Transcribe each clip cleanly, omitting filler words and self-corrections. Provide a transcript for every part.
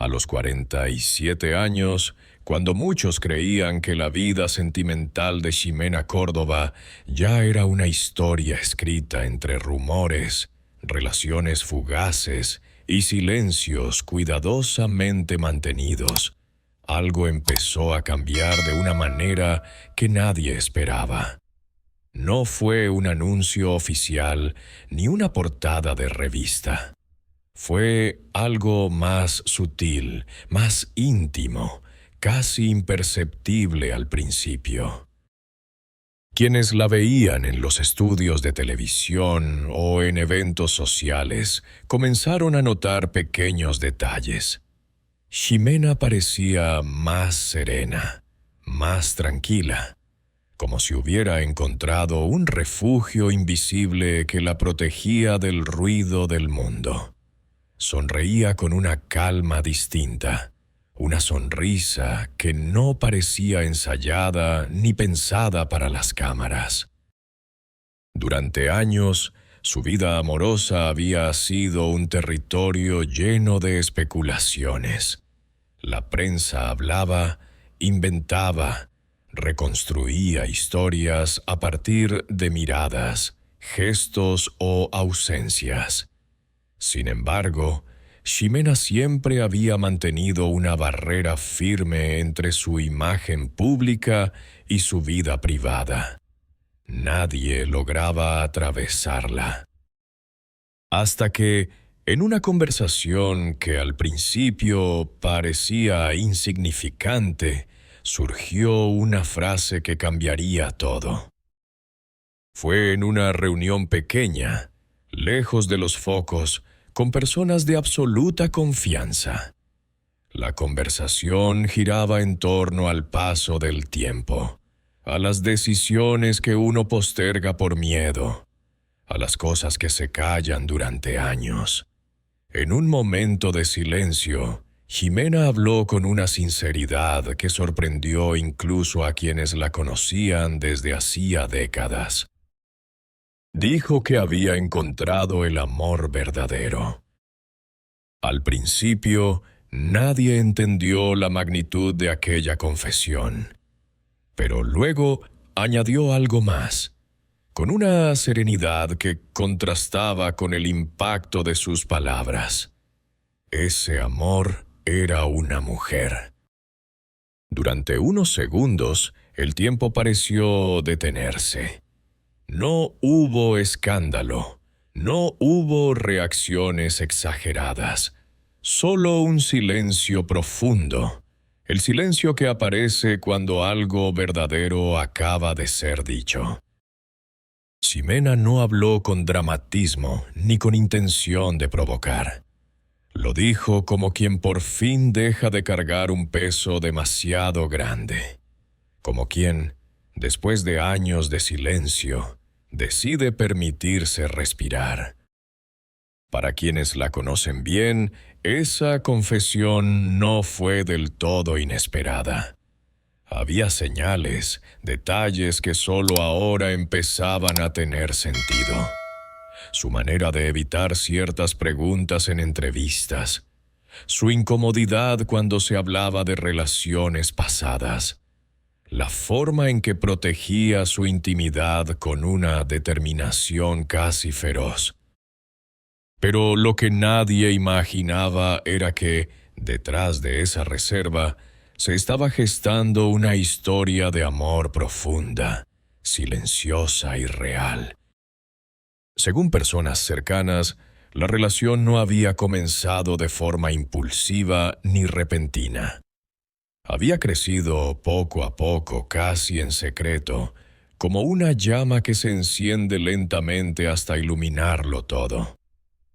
A los 47 años, cuando muchos creían que la vida sentimental de Ximena Córdoba ya era una historia escrita entre rumores, relaciones fugaces y silencios cuidadosamente mantenidos, algo empezó a cambiar de una manera que nadie esperaba. No fue un anuncio oficial ni una portada de revista. Fue algo más sutil, más íntimo, casi imperceptible al principio. Quienes la veían en los estudios de televisión o en eventos sociales comenzaron a notar pequeños detalles. Ximena parecía más serena, más tranquila, como si hubiera encontrado un refugio invisible que la protegía del ruido del mundo. Sonreía con una calma distinta, una sonrisa que no parecía ensayada ni pensada para las cámaras. Durante años, su vida amorosa había sido un territorio lleno de especulaciones. La prensa hablaba, inventaba, reconstruía historias a partir de miradas, gestos o ausencias. Sin embargo, Ximena siempre había mantenido una barrera firme entre su imagen pública y su vida privada. Nadie lograba atravesarla. Hasta que, en una conversación que al principio parecía insignificante, surgió una frase que cambiaría todo. Fue en una reunión pequeña, lejos de los focos, con personas de absoluta confianza. La conversación giraba en torno al paso del tiempo, a las decisiones que uno posterga por miedo, a las cosas que se callan durante años. En un momento de silencio, Ximena habló con una sinceridad que sorprendió incluso a quienes la conocían desde hacía décadas. Dijo que había encontrado el amor verdadero. Al principio, nadie entendió la magnitud de aquella confesión, pero luego añadió algo más, con una serenidad que contrastaba con el impacto de sus palabras. Ese amor era una mujer. Durante unos segundos, el tiempo pareció detenerse. No hubo escándalo, no hubo reacciones exageradas, solo un silencio profundo, el silencio que aparece cuando algo verdadero acaba de ser dicho. Ximena no habló con dramatismo ni con intención de provocar. Lo dijo como quien por fin deja de cargar un peso demasiado grande, como quien, después de años de silencio, decide permitirse respirar. Para quienes la conocen bien, esa confesión no fue del todo inesperada. Había señales, detalles que solo ahora empezaban a tener sentido. Su manera de evitar ciertas preguntas en entrevistas, su incomodidad cuando se hablaba de relaciones pasadas, la forma en que protegía su intimidad con una determinación casi feroz. Pero lo que nadie imaginaba era que, detrás de esa reserva, se estaba gestando una historia de amor profunda, silenciosa y real. Según personas cercanas, la relación no había comenzado de forma impulsiva ni repentina. Había crecido poco a poco, casi en secreto, como una llama que se enciende lentamente hasta iluminarlo todo.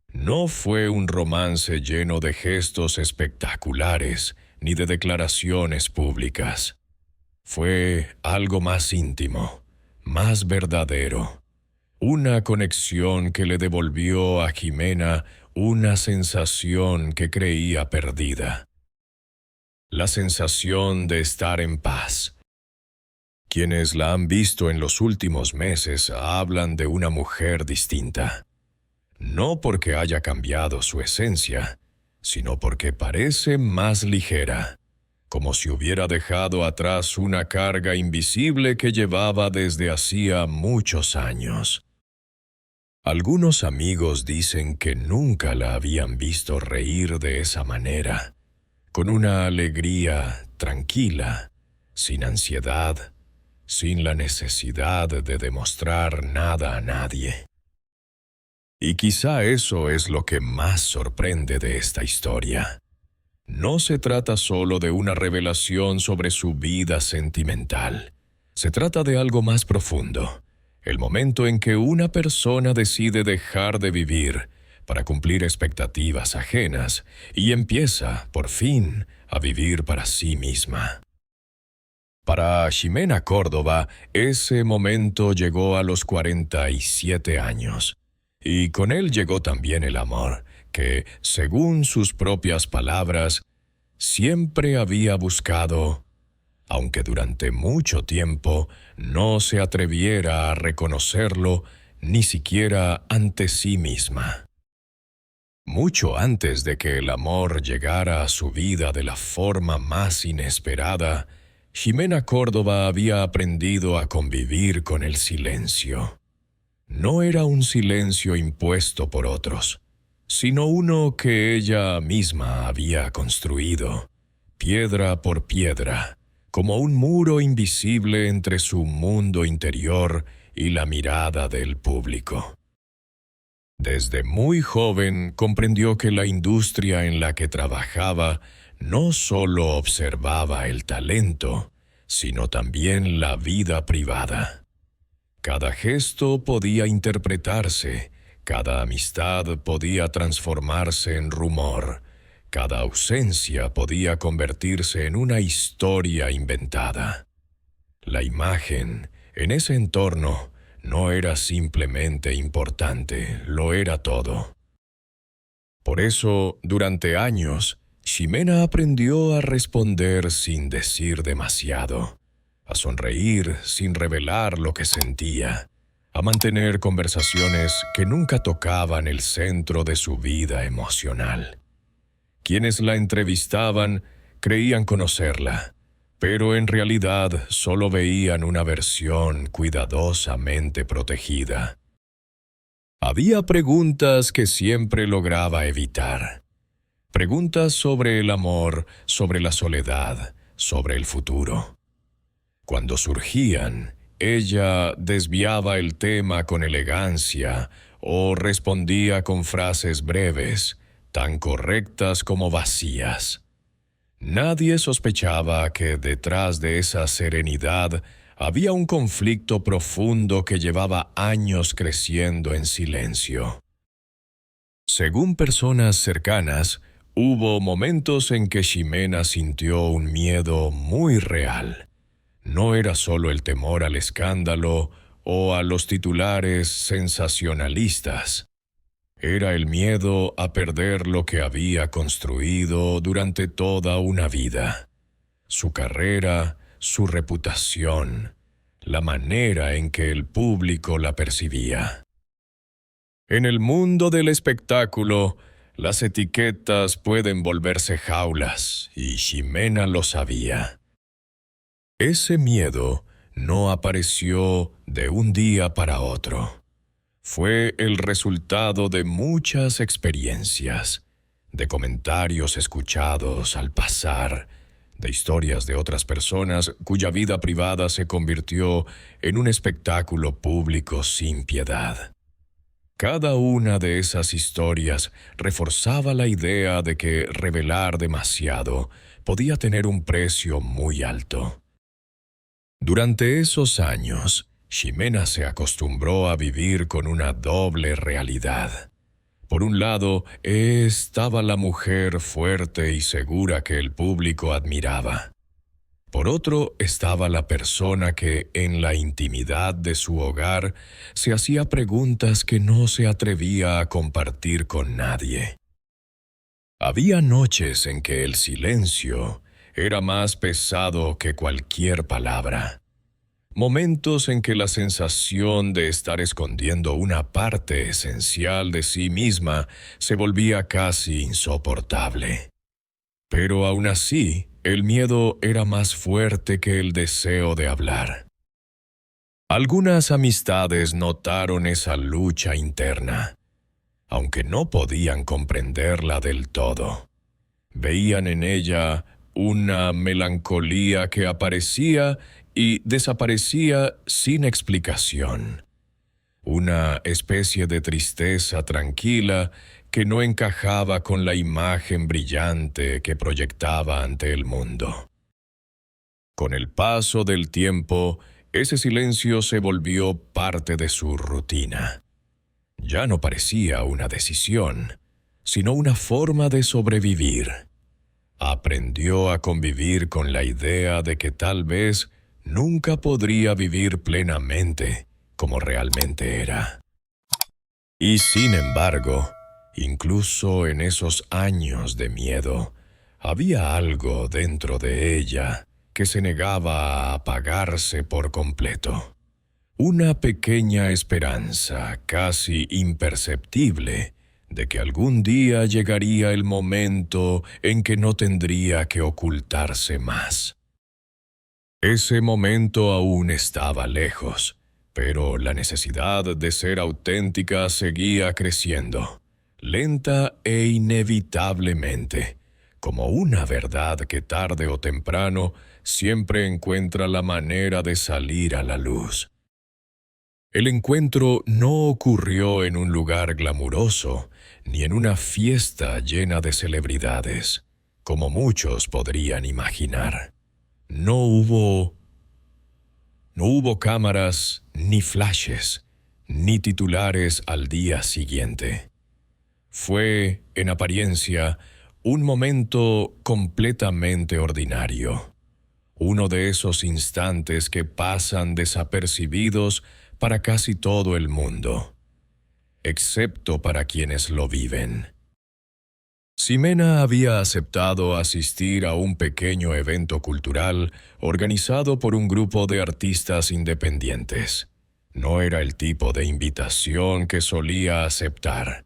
No fue un romance lleno de gestos espectaculares ni de declaraciones públicas. Fue algo más íntimo, más verdadero. Una conexión que le devolvió a Ximena una sensación que creía perdida. La sensación de estar en paz. Quienes la han visto en los últimos meses hablan de una mujer distinta. No porque haya cambiado su esencia, sino porque parece más ligera, como si hubiera dejado atrás una carga invisible que llevaba desde hacía muchos años. Algunos amigos dicen que nunca la habían visto reír de esa manera, con una alegría tranquila, sin ansiedad, sin la necesidad de demostrar nada a nadie. Y quizá eso es lo que más sorprende de esta historia. No se trata solo de una revelación sobre su vida sentimental. Se trata de algo más profundo. El momento en que una persona decide dejar de vivir para cumplir expectativas ajenas y empieza, por fin, a vivir para sí misma. Para Ximena Córdoba, ese momento llegó a los 47 años. Y con él llegó también el amor, que, según sus propias palabras, siempre había buscado, aunque durante mucho tiempo no se atreviera a reconocerlo ni siquiera ante sí misma. Mucho antes de que el amor llegara a su vida de la forma más inesperada, Ximena Córdoba había aprendido a convivir con el silencio. No era un silencio impuesto por otros, sino uno que ella misma había construido, piedra por piedra, como un muro invisible entre su mundo interior y la mirada del público. Desde muy joven comprendió que la industria en la que trabajaba no solo observaba el talento, sino también la vida privada. Cada gesto podía interpretarse, cada amistad podía transformarse en rumor, cada ausencia podía convertirse en una historia inventada. La imagen, en ese entorno, no era simplemente importante, lo era todo. Por eso, durante años, Ximena aprendió a responder sin decir demasiado, a sonreír sin revelar lo que sentía, a mantener conversaciones que nunca tocaban el centro de su vida emocional. Quienes la entrevistaban creían conocerla, pero en realidad solo veían una versión cuidadosamente protegida. Había preguntas que siempre lograba evitar. Preguntas sobre el amor, sobre la soledad, sobre el futuro. Cuando surgían, ella desviaba el tema con elegancia o respondía con frases breves, tan correctas como vacías. Nadie sospechaba que detrás de esa serenidad había un conflicto profundo que llevaba años creciendo en silencio. Según personas cercanas, hubo momentos en que Ximena sintió un miedo muy real. No era solo el temor al escándalo o a los titulares sensacionalistas. Era el miedo a perder lo que había construido durante toda una vida. Su carrera, su reputación, la manera en que el público la percibía. En el mundo del espectáculo, las etiquetas pueden volverse jaulas, y Ximena lo sabía. Ese miedo no apareció de un día para otro. Fue el resultado de muchas experiencias, de comentarios escuchados al pasar, de historias de otras personas cuya vida privada se convirtió en un espectáculo público sin piedad. Cada una de esas historias reforzaba la idea de que revelar demasiado podía tener un precio muy alto. Durante esos años, Ximena se acostumbró a vivir con una doble realidad. Por un lado, estaba la mujer fuerte y segura que el público admiraba. Por otro, estaba la persona que, en la intimidad de su hogar, se hacía preguntas que no se atrevía a compartir con nadie. Había noches en que el silencio era más pesado que cualquier palabra. Momentos en que la sensación de estar escondiendo una parte esencial de sí misma se volvía casi insoportable. Pero aún así, el miedo era más fuerte que el deseo de hablar. Algunas amistades notaron esa lucha interna, aunque no podían comprenderla del todo. Veían en ella una melancolía que aparecía y desaparecía sin explicación. Una especie de tristeza tranquila que no encajaba con la imagen brillante que proyectaba ante el mundo. Con el paso del tiempo, ese silencio se volvió parte de su rutina. Ya no parecía una decisión, sino una forma de sobrevivir. Aprendió a convivir con la idea de que tal vez nunca podría vivir plenamente como realmente era. Y sin embargo, incluso en esos años de miedo, había algo dentro de ella que se negaba a apagarse por completo. Una pequeña esperanza, casi imperceptible, de que algún día llegaría el momento en que no tendría que ocultarse más. Ese momento aún estaba lejos, pero la necesidad de ser auténtica seguía creciendo, lenta e inevitablemente, como una verdad que tarde o temprano siempre encuentra la manera de salir a la luz. El encuentro no ocurrió en un lugar glamuroso, ni en una fiesta llena de celebridades, como muchos podrían imaginar. No hubo cámaras, ni flashes, ni titulares al día siguiente. Fue, en apariencia, un momento completamente ordinario. Uno de esos instantes que pasan desapercibidos para casi todo el mundo, excepto para quienes lo viven. Ximena había aceptado asistir a un pequeño evento cultural organizado por un grupo de artistas independientes. No era el tipo de invitación que solía aceptar.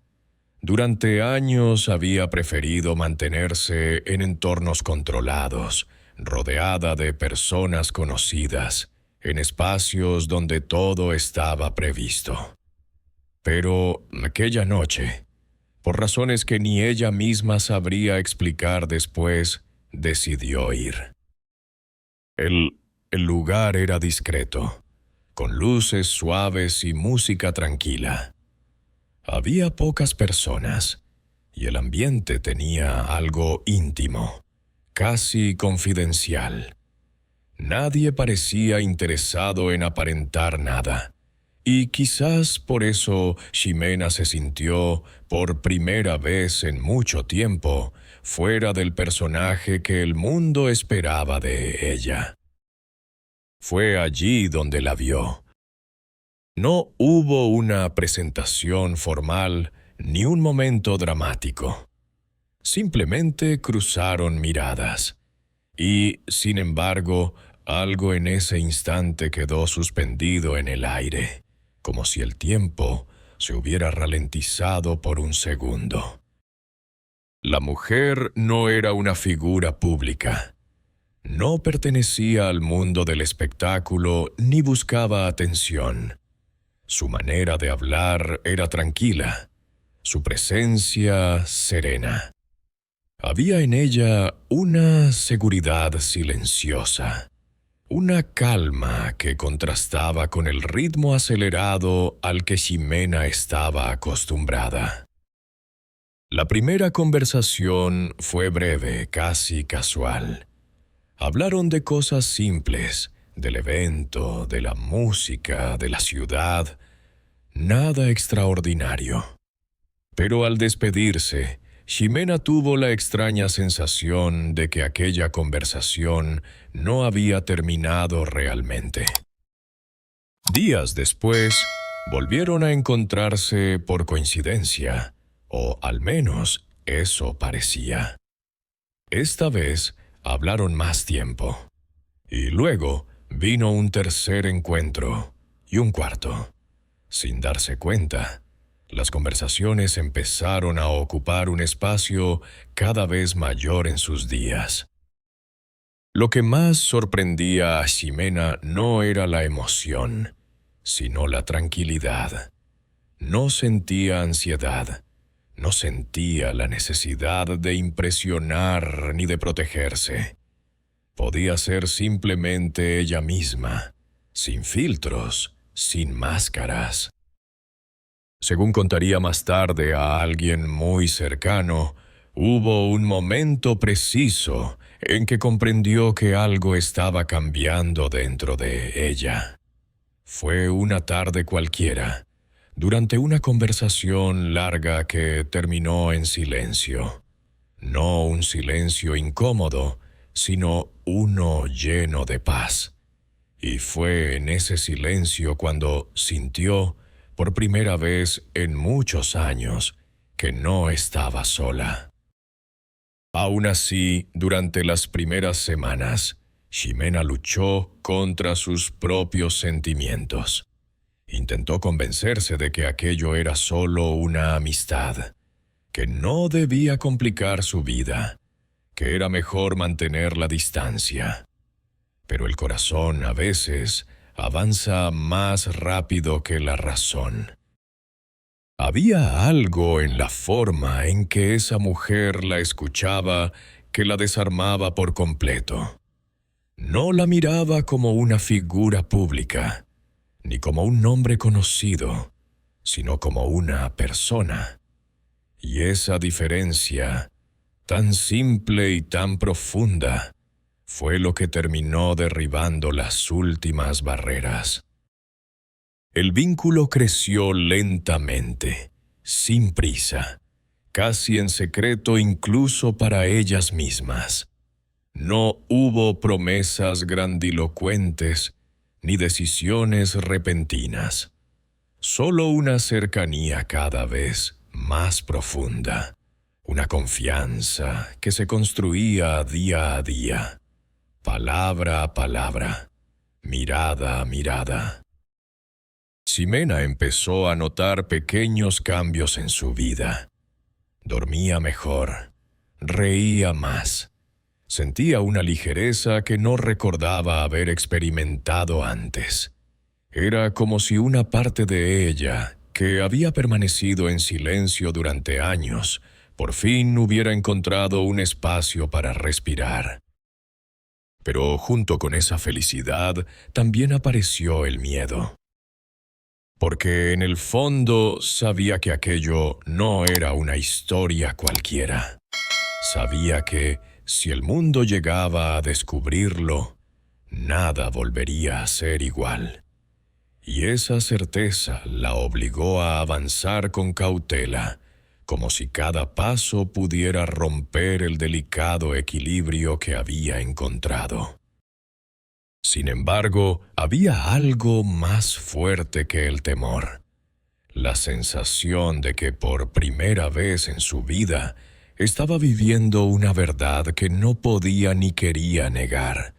Durante años había preferido mantenerse en entornos controlados, rodeada de personas conocidas, en espacios donde todo estaba previsto. Pero aquella noche, por razones que ni ella misma sabría explicar después, decidió ir. El lugar era discreto, con luces suaves y música tranquila. Había pocas personas, y el ambiente tenía algo íntimo, casi confidencial. Nadie parecía interesado en aparentar nada, y quizás por eso Ximena se sintió, por primera vez en mucho tiempo, fuera del personaje que el mundo esperaba de ella. Fue allí donde la vio. No hubo una presentación formal ni un momento dramático. Simplemente cruzaron miradas. Y, sin embargo, algo en ese instante quedó suspendido en el aire, como si el tiempo se hubiera ralentizado por un segundo. La mujer no era una figura pública. No pertenecía al mundo del espectáculo ni buscaba atención. Su manera de hablar era tranquila, su presencia serena. Había en ella una seguridad silenciosa, una calma que contrastaba con el ritmo acelerado al que Ximena estaba acostumbrada. La primera conversación fue breve, casi casual. Hablaron de cosas simples, del evento, de la música, de la ciudad, nada extraordinario. Pero al despedirse, Ximena tuvo la extraña sensación de que aquella conversación no había terminado realmente. Días después, volvieron a encontrarse por coincidencia, o al menos eso parecía. Esta vez hablaron más tiempo. Y luego, Vino un tercer encuentro y un cuarto. Sin darse cuenta, las conversaciones empezaron a ocupar un espacio cada vez mayor en sus días. Lo que más sorprendía a Ximena no era la emoción, sino la tranquilidad. No sentía ansiedad, no sentía la necesidad de impresionar ni de protegerse. Podía ser simplemente ella misma, sin filtros, sin máscaras. Según contaría más tarde a alguien muy cercano, hubo un momento preciso en que comprendió que algo estaba cambiando dentro de ella. Fue una tarde cualquiera, durante una conversación larga que terminó en silencio. No un silencio incómodo, sino uno lleno de paz. Y fue en ese silencio cuando sintió, por primera vez en muchos años, que no estaba sola. Aún así, durante las primeras semanas, Ximena luchó contra sus propios sentimientos. Intentó convencerse de que aquello era solo una amistad, que no debía complicar su vida, que era mejor mantener la distancia. Pero el corazón a veces avanza más rápido que la razón. Había algo en la forma en que esa mujer la escuchaba que la desarmaba por completo. No la miraba como una figura pública, ni como un nombre conocido, sino como una persona. Y esa diferencia, tan simple y tan profunda, fue lo que terminó derribando las últimas barreras. El vínculo creció lentamente, sin prisa, casi en secreto incluso para ellas mismas. No hubo promesas grandilocuentes ni decisiones repentinas, solo una cercanía cada vez más profunda, una confianza que se construía día a día, palabra a palabra, mirada a mirada. Ximena empezó a notar pequeños cambios en su vida. Dormía mejor, reía más, sentía una ligereza que no recordaba haber experimentado antes. Era como si una parte de ella, que había permanecido en silencio durante años, por fin hubiera encontrado un espacio para respirar. Pero junto con esa felicidad también apareció el miedo. Porque en el fondo sabía que aquello no era una historia cualquiera. Sabía que, si el mundo llegaba a descubrirlo, nada volvería a ser igual. Y esa certeza la obligó a avanzar con cautela, como si cada paso pudiera romper el delicado equilibrio que había encontrado. Sin embargo, había algo más fuerte que el temor. La sensación de que por primera vez en su vida estaba viviendo una verdad que no podía ni quería negar.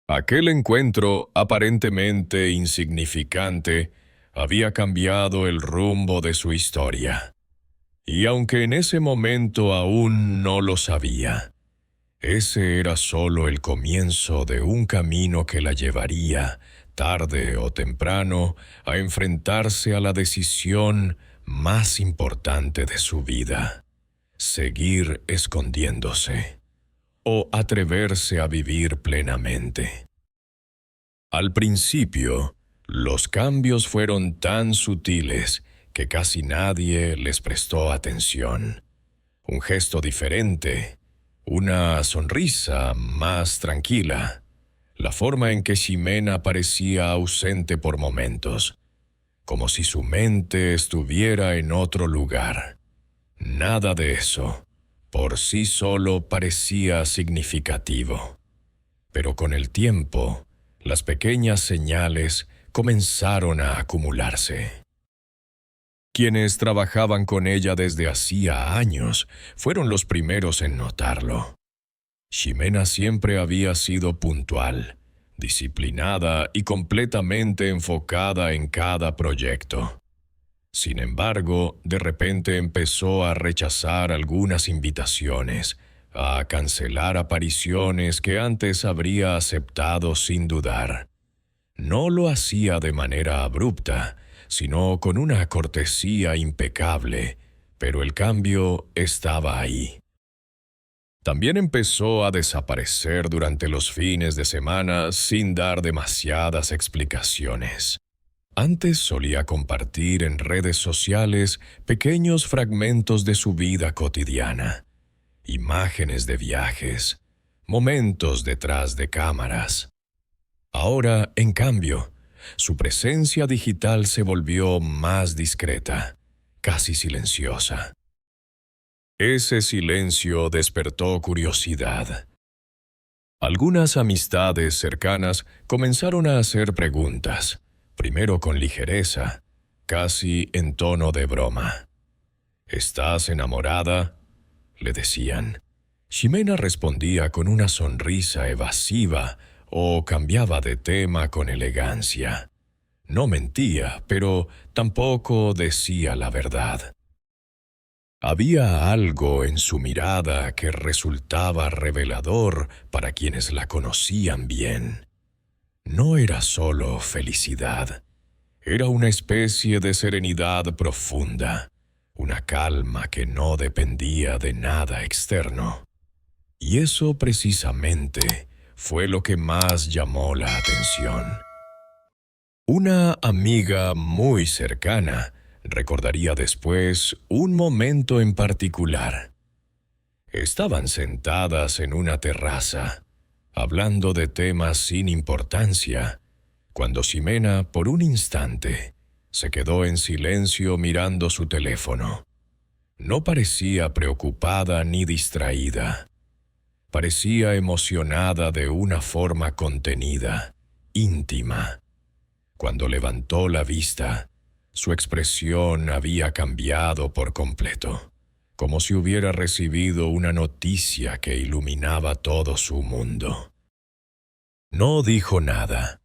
Aquel encuentro, aparentemente insignificante, había cambiado el rumbo de su historia. Y aunque en ese momento aún no lo sabía, ese era solo el comienzo de un camino que la llevaría, tarde o temprano, a enfrentarse a la decisión más importante de su vida: seguir escondiéndose o atreverse a vivir plenamente. Al principio, los cambios fueron tan sutiles que casi nadie les prestó atención. Un gesto diferente, una sonrisa más tranquila, la forma en que Ximena parecía ausente por momentos, como si su mente estuviera en otro lugar. Nada de eso, por sí solo, parecía significativo. Pero con el tiempo, las pequeñas señales comenzaron a acumularse. Quienes trabajaban con ella desde hacía años fueron los primeros en notarlo. Ximena siempre había sido puntual, disciplinada y completamente enfocada en cada proyecto. Sin embargo, de repente empezó a rechazar algunas invitaciones, a cancelar apariciones que antes habría aceptado sin dudar. No lo hacía de manera abrupta, sino con una cortesía impecable, pero el cambio estaba ahí. También empezó a desaparecer durante los fines de semana sin dar demasiadas explicaciones. Antes solía compartir en redes sociales pequeños fragmentos de su vida cotidiana, imágenes de viajes, momentos detrás de cámaras. Ahora, en cambio, su presencia digital se volvió más discreta, casi silenciosa. Ese silencio despertó curiosidad. Algunas amistades cercanas comenzaron a hacer preguntas, primero con ligereza, casi en tono de broma. ¿Estás enamorada?, le decían. Ximena respondía con una sonrisa evasiva o cambiaba de tema con elegancia. No mentía, pero tampoco decía la verdad. Había algo en su mirada que resultaba revelador para quienes la conocían bien. No era solo felicidad, era una especie de serenidad profunda, una calma que no dependía de nada externo. Y eso precisamente fue lo que más llamó la atención. Una amiga muy cercana recordaría después un momento en particular. Estaban sentadas en una terraza, hablando de temas sin importancia, cuando Ximena, por un instante, se quedó en silencio mirando su teléfono. No parecía preocupada ni distraída. Parecía emocionada de una forma contenida, íntima. Cuando levantó la vista, su expresión había cambiado por completo, como si hubiera recibido una noticia que iluminaba todo su mundo. No dijo nada,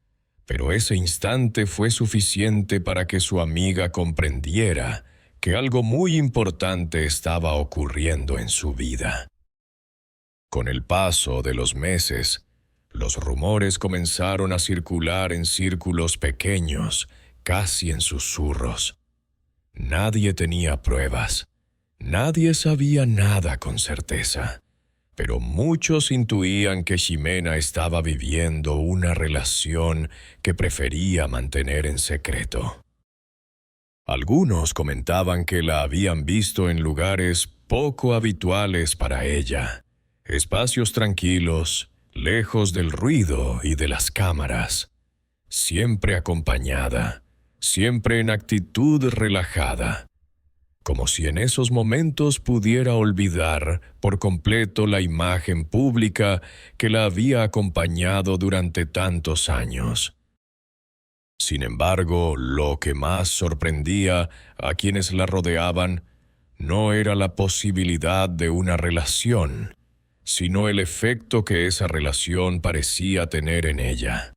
pero ese instante fue suficiente para que su amiga comprendiera que algo muy importante estaba ocurriendo en su vida. Con el paso de los meses, los rumores comenzaron a circular en círculos pequeños, casi en susurros. Nadie tenía pruebas, nadie sabía nada con certeza, pero muchos intuían que Ximena estaba viviendo una relación que prefería mantener en secreto. Algunos comentaban que la habían visto en lugares poco habituales para ella, espacios tranquilos, lejos del ruido y de las cámaras, siempre acompañada, siempre en actitud relajada, como si en esos momentos pudiera olvidar por completo la imagen pública que la había acompañado durante tantos años. Sin embargo, lo que más sorprendía a quienes la rodeaban no era la posibilidad de una relación, sino el efecto que esa relación parecía tener en ella.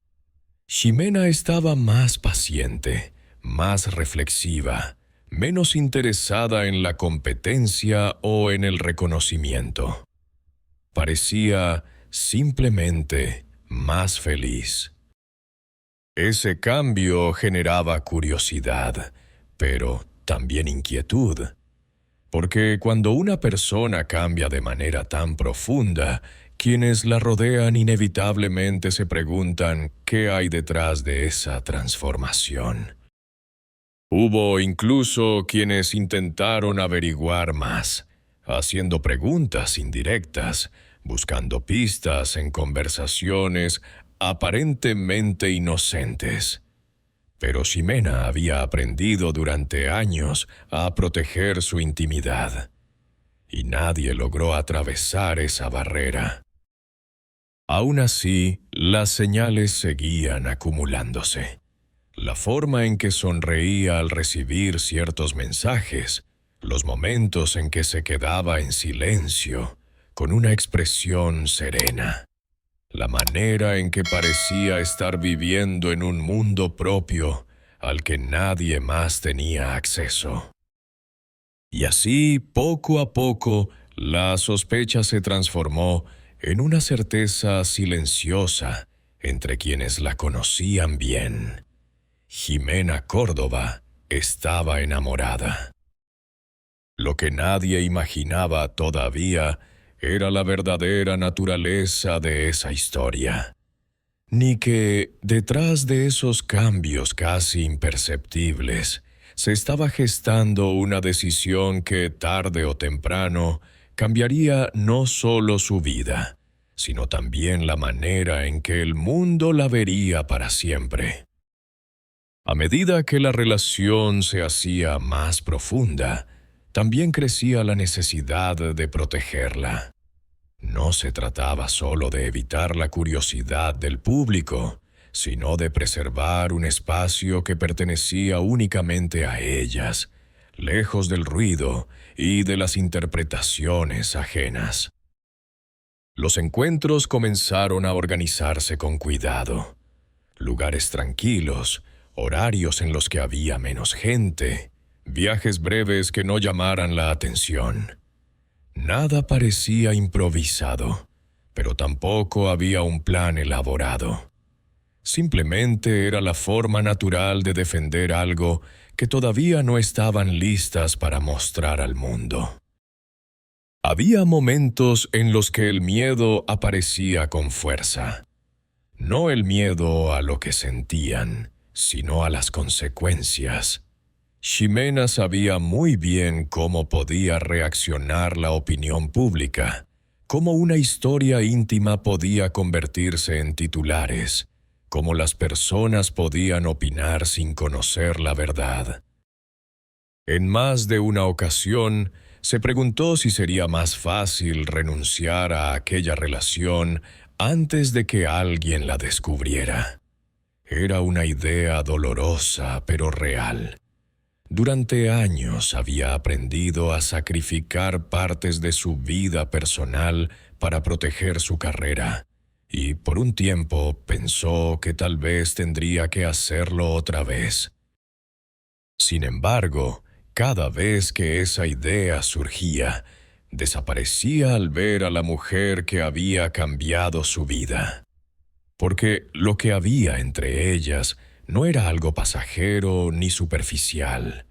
Ximena estaba más paciente, más reflexiva, menos interesada en la competencia o en el reconocimiento. Parecía simplemente más feliz. Ese cambio generaba curiosidad, pero también inquietud. Porque cuando una persona cambia de manera tan profunda, quienes la rodean inevitablemente se preguntan qué hay detrás de esa transformación. Hubo incluso quienes intentaron averiguar más, haciendo preguntas indirectas, buscando pistas en conversaciones aparentemente inocentes. Pero Ximena había aprendido durante años a proteger su intimidad, y nadie logró atravesar esa barrera. Aún así, las señales seguían acumulándose. La forma en que sonreía al recibir ciertos mensajes, los momentos en que se quedaba en silencio, con una expresión serena. la manera en que parecía estar viviendo en un mundo propio al que nadie más tenía acceso. Y así, poco a poco, la sospecha se transformó en una certeza silenciosa entre quienes la conocían bien. Ximena Córdoba estaba enamorada. Lo que nadie imaginaba todavía era la verdadera naturaleza de esa historia. Ni que, detrás de esos cambios casi imperceptibles, se estaba gestando una decisión que, tarde o temprano, cambiaría no solo su vida, sino también la manera en que el mundo la vería para siempre. A medida que la relación se hacía más profunda, también crecía la necesidad de protegerla. No se trataba solo de evitar la curiosidad del público, sino de preservar un espacio que pertenecía únicamente a ellas, lejos del ruido y de las interpretaciones ajenas. Los encuentros comenzaron a organizarse con cuidado. Lugares tranquilos, horarios en los que había menos gente, viajes breves que no llamaran la atención. Nada parecía improvisado, pero tampoco había un plan elaborado. Simplemente era la forma natural de defender algo que todavía no estaban listas para mostrar al mundo. Había momentos en los que el miedo aparecía con fuerza. No el miedo a lo que sentían, sino a las consecuencias. Ximena sabía muy bien cómo podía reaccionar la opinión pública, cómo una historia íntima podía convertirse en titulares, cómo las personas podían opinar sin conocer la verdad. En más de una ocasión, se preguntó si sería más fácil renunciar a aquella relación antes de que alguien la descubriera. Era una idea dolorosa, pero real. Durante años había aprendido a sacrificar partes de su vida personal para proteger su carrera, y por un tiempo pensó que tal vez tendría que hacerlo otra vez. Sin embargo, cada vez que esa idea surgía, desaparecía al ver a la mujer que había cambiado su vida. Porque lo que había entre ellas no era algo pasajero ni superficial.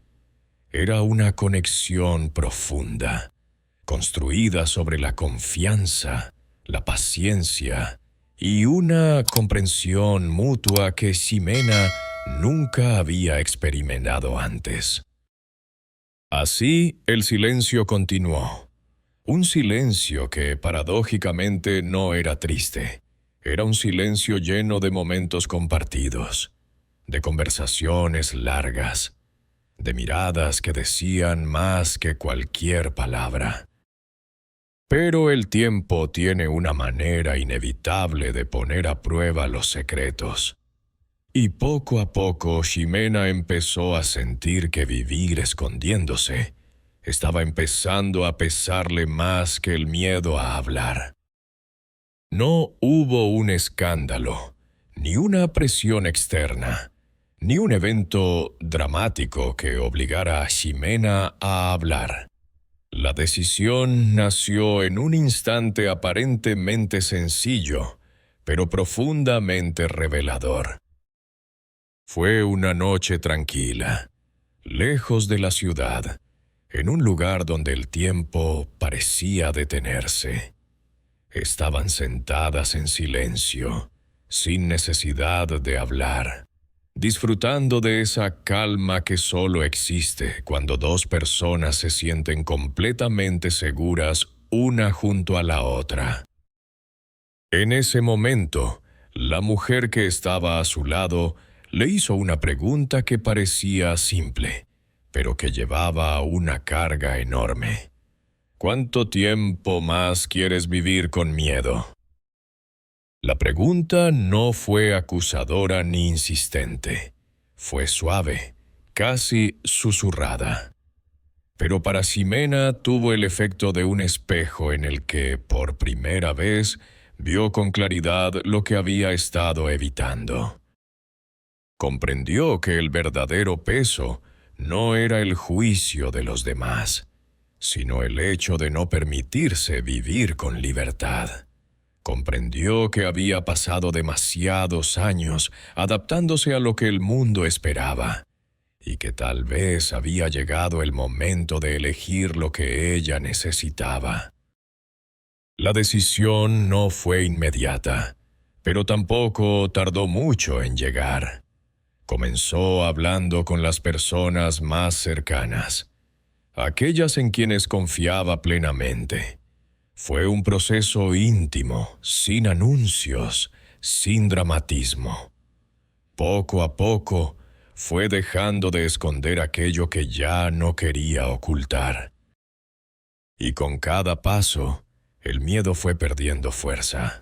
Era una conexión profunda, construida sobre la confianza, la paciencia y una comprensión mutua que Ximena nunca había experimentado antes. Así, el silencio continuó. Un silencio que, paradójicamente, no era triste. Era un silencio lleno de momentos compartidos, de conversaciones largas, de miradas que decían más que cualquier palabra. Pero el tiempo tiene una manera inevitable de poner a prueba los secretos. Y poco a poco Ximena empezó a sentir que vivir escondiéndose estaba empezando a pesarle más que el miedo a hablar. No hubo un escándalo, ni una presión externa, ni un evento dramático que obligara a Ximena a hablar. La decisión nació en un instante aparentemente sencillo, pero profundamente revelador. Fue una noche tranquila, lejos de la ciudad, en un lugar donde el tiempo parecía detenerse. Estaban sentadas en silencio, sin necesidad de hablar, disfrutando de esa calma que solo existe cuando dos personas se sienten completamente seguras una junto a la otra. En ese momento, la mujer que estaba a su lado le hizo una pregunta que parecía simple, pero que llevaba una carga enorme. ¿Cuánto tiempo más quieres vivir con miedo? La pregunta no fue acusadora ni insistente. Fue suave, casi susurrada. Pero para Ximena tuvo el efecto de un espejo en el que, por primera vez, vio con claridad lo que había estado evitando. Comprendió que el verdadero peso no era el juicio de los demás, sino el hecho de no permitirse vivir con libertad. Comprendió que había pasado demasiados años adaptándose a lo que el mundo esperaba, y que tal vez había llegado el momento de elegir lo que ella necesitaba. La decisión no fue inmediata, pero tampoco tardó mucho en llegar. Comenzó hablando con las personas más cercanas, aquellas en quienes confiaba plenamente. Fue un proceso íntimo, sin anuncios, sin dramatismo. Poco a poco, fue dejando de esconder aquello que ya no quería ocultar. Y con cada paso, el miedo fue perdiendo fuerza.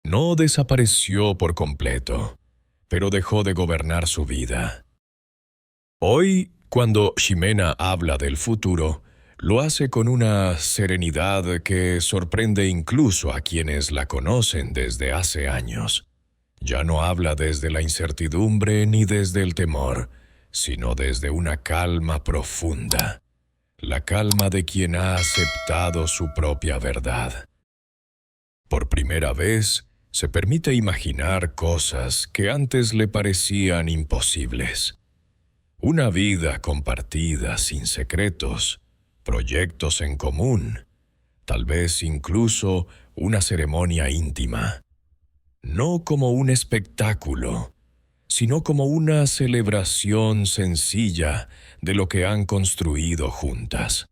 No desapareció por completo, pero dejó de gobernar su vida. Hoy, cuando Ximena habla del futuro, lo hace con una serenidad que sorprende incluso a quienes la conocen desde hace años. Ya no habla desde la incertidumbre ni desde el temor, sino desde una calma profunda, la calma de quien ha aceptado su propia verdad. Por primera vez, se permite imaginar cosas que antes le parecían imposibles. Una vida compartida sin secretos, proyectos en común, tal vez incluso una ceremonia íntima. No como un espectáculo, sino como una celebración sencilla de lo que han construido juntas.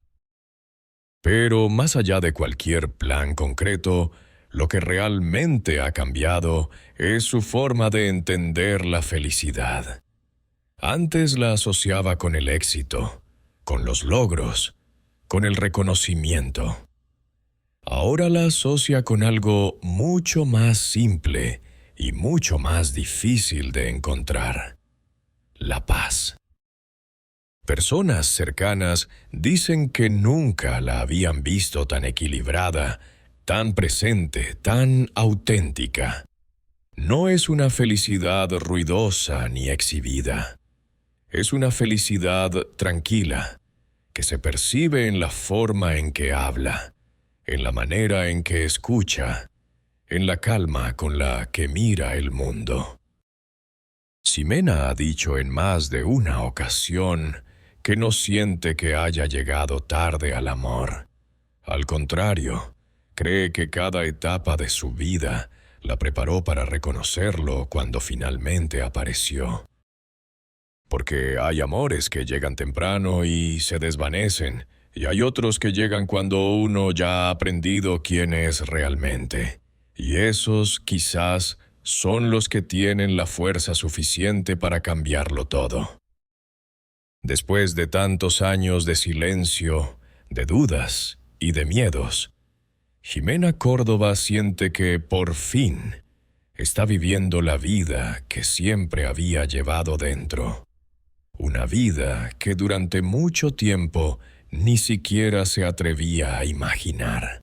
Pero más allá de cualquier plan concreto, lo que realmente ha cambiado es su forma de entender la felicidad. Antes la asociaba con el éxito, con los logros, con el reconocimiento. Ahora la asocia con algo mucho más simple y mucho más difícil de encontrar: la paz. Personas cercanas dicen que nunca la habían visto tan equilibrada, tan presente, tan auténtica. No es una felicidad ruidosa ni exhibida. Es una felicidad tranquila, que se percibe en la forma en que habla, en la manera en que escucha, en la calma con la que mira el mundo. Ximena ha dicho en más de una ocasión que no siente que haya llegado tarde al amor. Al contrario, cree que cada etapa de su vida la preparó para reconocerlo cuando finalmente apareció. Porque hay amores que llegan temprano y se desvanecen, y hay otros que llegan cuando uno ya ha aprendido quién es realmente. Y esos, quizás, son los que tienen la fuerza suficiente para cambiarlo todo. Después de tantos años de silencio, de dudas y de miedos, Ximena Córdoba siente que, por fin, está viviendo la vida que siempre había llevado dentro. Una vida que durante mucho tiempo ni siquiera se atrevía a imaginar.